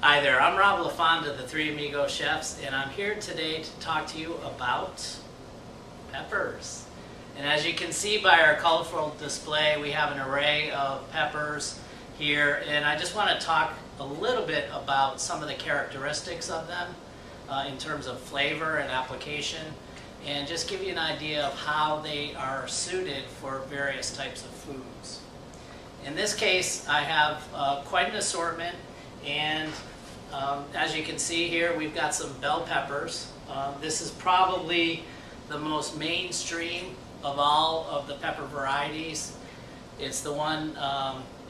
Hi there, I'm Rob LaFonda, the Three Amigo Chefs, and I'm here today to talk to you about peppers. And as you can see by our colorful display, we have an array of peppers here, and I just want to talk a little bit about some of the characteristics of them in terms of flavor and application, and just give you an idea of how they are suited for various types of foods. In this case, I have quite an assortment, and as you can see here, we've got some bell peppers. This is probably the most mainstream of all of the pepper varieties. It's the one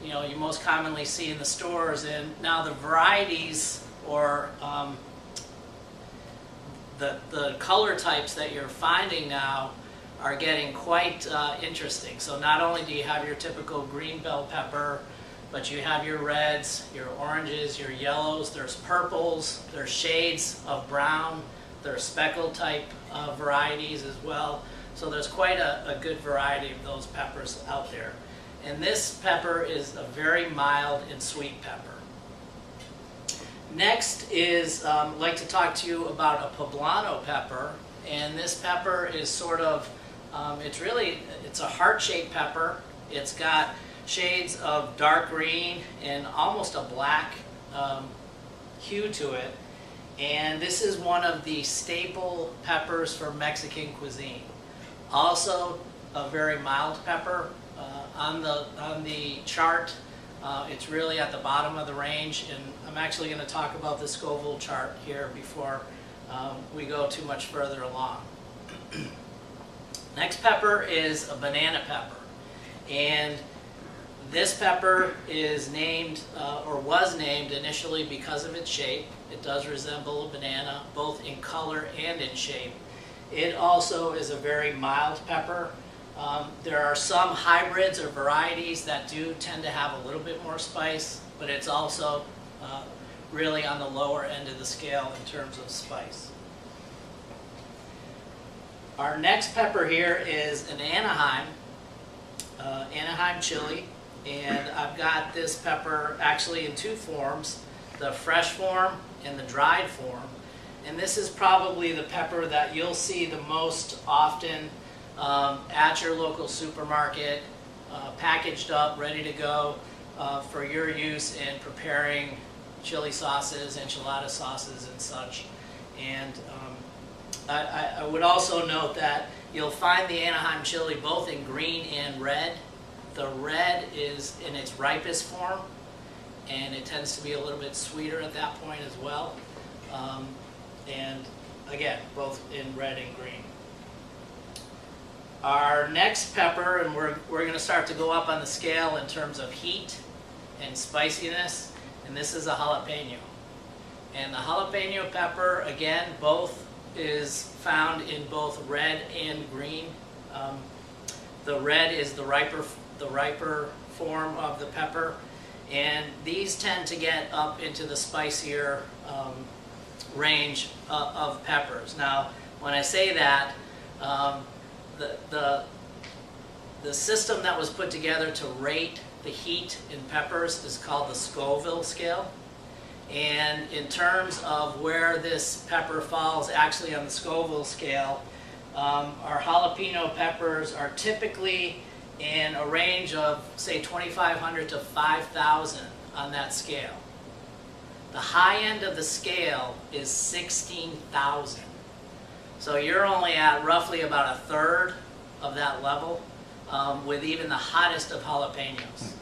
you most commonly see in the stores, and now the varieties or the color types that you're finding now are getting quite interesting. So not only do you have your typical green bell pepper, but you have your reds, your oranges, your yellows, there's purples, there's shades of brown, there's speckled type varieties as well. So there's quite a good variety of those peppers out there. And this pepper is a very mild and sweet pepper. Next is, I'd like to talk to you about a poblano pepper. And this pepper is sort of, it's a heart-shaped pepper. It's got shades of dark green and almost a black hue to it. And this is one of the staple peppers for Mexican cuisine. Also a very mild pepper. On the chart, it's really at the bottom of the range, and I'm actually going to talk about the Scoville chart here before we go too much further along. Next pepper is a banana pepper, and this pepper is named, or was named initially because of its shape. It does resemble a banana, both in color and in shape. It also is a very mild pepper. There are some hybrids or varieties that do tend to have a little bit more spice, but it's also really on the lower end of the scale in terms of spice. Our next pepper here is an Anaheim chili. And I've got this pepper actually in two forms, the fresh form and the dried form. And this is probably the pepper that you'll see the most often at your local supermarket, packaged up, ready to go for your use in preparing chili sauces, enchilada sauces, and such. And I would also note that you'll find the Anaheim chili both in green and red. The red is in its ripest form, and it tends to be a little bit sweeter at that point as well. And again, both in red and green. Our next pepper, and we're going to start to go up on the scale in terms of heat and spiciness, and this is a jalapeno. And the jalapeno pepper, again, both is found in both red and green. The red is the riper form of the pepper, and these tend to get up into the spicier range of peppers. Now, when I say that, the system that was put together to rate the heat in peppers is called the Scoville scale. And in terms of where this pepper falls actually on the Scoville scale, our jalapeno peppers are typically in a range of, say, 2,500 to 5,000 on that scale. The high end of the scale is 16,000. So you're only at roughly about a third of that level with even the hottest of jalapenos.